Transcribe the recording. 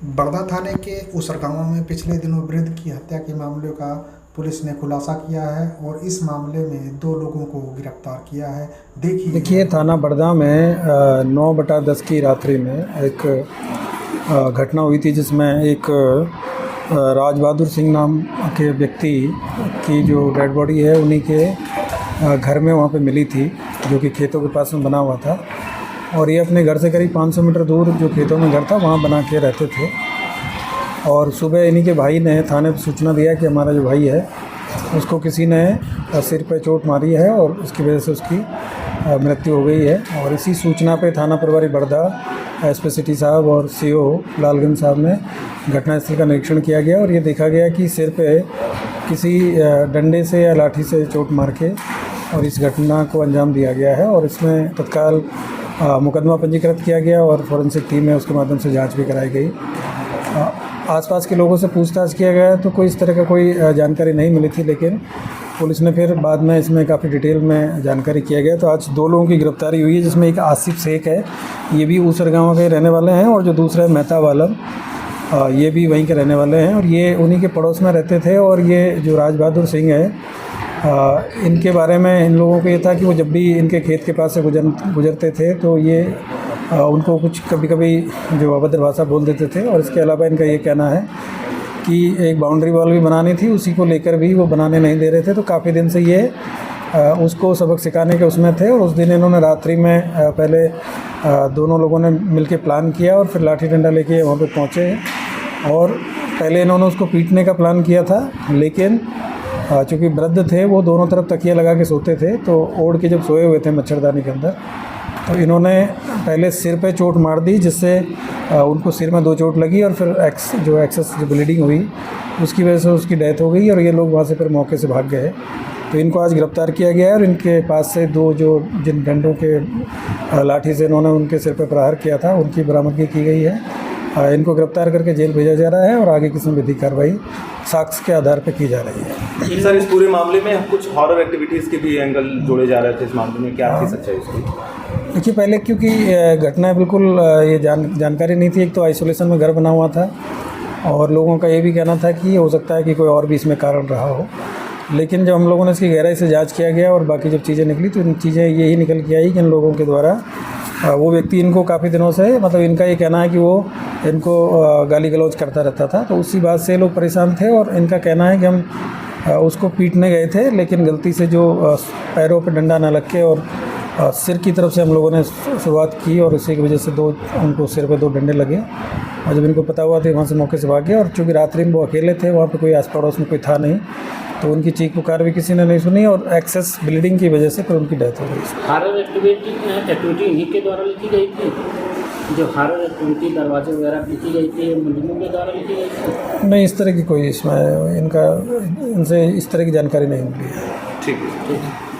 बड़दा थाने के उसर गांव में पिछले दिनों वृद्ध की हत्या के मामले का पुलिस ने खुलासा किया है और इस मामले में 2 लोगों को गिरफ्तार किया है। देखिए, थाना बड़दा में 9/10 की रात्रि में एक घटना हुई थी जिसमें एक राज बहादुर सिंह नाम के व्यक्ति की जो डेड बॉडी है उन्हीं के घर में वहाँ पे मिली थी, जो कि खेतों के पास में बना हुआ था। और ये अपने घर से करीब 500 मीटर दूर जो खेतों में घर था वहाँ बना के रहते थे। और सुबह इन्हीं के भाई ने थाने पर सूचना दिया कि हमारा जो भाई है उसको किसी ने सिर पे चोट मारी है और उसकी वजह से उसकी मृत्यु हो गई है। और इसी सूचना पे थाना प्रभारी बड़दा एसपी सिटी साहब और सीओ लालगंज साहब ने घटनास्थल का निरीक्षण किया गया और ये देखा गया कि सिर पे किसी डंडे से या लाठी से चोट मार के और इस घटना को अंजाम दिया गया है। और इसमें तत्काल मुकदमा पंजीकृत किया गया और फॉरेंसिक टीम है उसके माध्यम से जांच भी कराई गई। आसपास के लोगों से पूछताछ किया गया तो कोई इस तरह का कोई जानकारी नहीं मिली थी, लेकिन पुलिस ने फिर बाद में इसमें काफ़ी डिटेल में जानकारी किया गया तो आज 2 लोगों की गिरफ्तारी हुई है, जिसमें एक आसिफ शेख है, ये भी ऊसर गाँव के रहने वाले हैं, और जो दूसरा है मेहताब आलम, ये भी वहीं के रहने वाले हैं और ये उन्हीं के पड़ोस में रहते थे। और ये जो राज बहादुर सिंह है, इनके बारे में इन लोगों को ये था कि वो जब भी इनके खेत के पास से गुजरते थे तो ये उनको कुछ कभी-कभी जो अभद्र भाषा बोल देते थे। और इसके अलावा इनका ये कहना है कि एक बाउंड्री वॉल भी बनानी थी, उसी को लेकर भी वो बनाने नहीं दे रहे थे। तो काफ़ी दिन से ये उसको सबक सिखाने के उसमें थे और उस दिन इन्होंने रात्रि में पहले दोनों लोगों ने मिलके प्लान किया और फिर लाठी डंडा लेके वहाँ पे पहुँचे। और पहले इन्होंने उसको पीटने का प्लान किया था, लेकिन चूँकि वृद्ध थे वो दोनों तरफ तकिया लगा के सोते थे, तो ओढ़ के जब सोए हुए थे मच्छरदानी के अंदर, तो इन्होंने पहले सिर पे चोट मार दी, जिससे उनको सिर में 2 चोट लगी और फिर एक्सेस जो ब्लीडिंग हुई उसकी वजह से उसकी डेथ हो गई और ये लोग वहाँ से फिर मौके से भाग गए। तो इनको आज गिरफ्तार किया गया है और इनके पास से 2 जिन डंडों के लाठी से इन्होंने उनके सिर पे प्रहार किया था उनकी बरामदगी की गई है। इनको गिरफ्तार करके जेल भेजा जा रहा है और आगे किसी विधिक कार्रवाई साक्ष्य के आधार पर की जा रही है। सर, इस पूरे मामले में कुछ हॉरर एक्टिविटीज़ के भी एंगल जोड़े जा रहे थे इस मामले में, क्या थी सच्चाई उसकी? देखिए, पहले क्योंकि घटना बिल्कुल ये जानकारी नहीं थी, एक तो आइसोलेशन में घर बना हुआ था और लोगों का ये भी कहना था कि हो सकता है कि कोई और भी इसमें कारण रहा हो। लेकिन जब हम लोगों ने इसकी गहराई से जांच किया गया और बाकी जब चीज़ें निकली तो इन चीज़ें यही निकल के आई कि इन लोगों के द्वारा वो व्यक्ति इनको काफ़ी दिनों से, मतलब इनका ये कहना है कि वो इनको गाली गलौज करता रहता था, तो उसी बात से लोग परेशान थे। और इनका कहना है कि हम उसको पीटने गए थे, लेकिन गलती से जो पैरों पे डंडा ना लग के और सिर की तरफ से हम लोगों ने शुरुआत की और इसी की वजह से उनको सिर पे 2 डंडे लगे। और जब इनको पता हुआ तो वहाँ से मौके से भाग गए। और चूँकि रात्रि में वो अकेले थे, वहाँ पे कोई आस पड़ोस में कोई था नहीं, तो उनकी चीख पुकार भी किसी ने नहीं सुनी और एक्सेस ब्लीडिंग की वजह से फिर उनकी डेथ हो गई। हॉरर एक्टिविटी इन्हीं के द्वारा लिखी गई थी, जो हॉरर एक्टिविटी दरवाजे वगैरह लिखी गई थी मुलजिमों के द्वारा लिखी गई थी? नहीं, इस तरह की कोई इसमें इनसे इस तरह की जानकारी नहीं मिली है। ठीक है।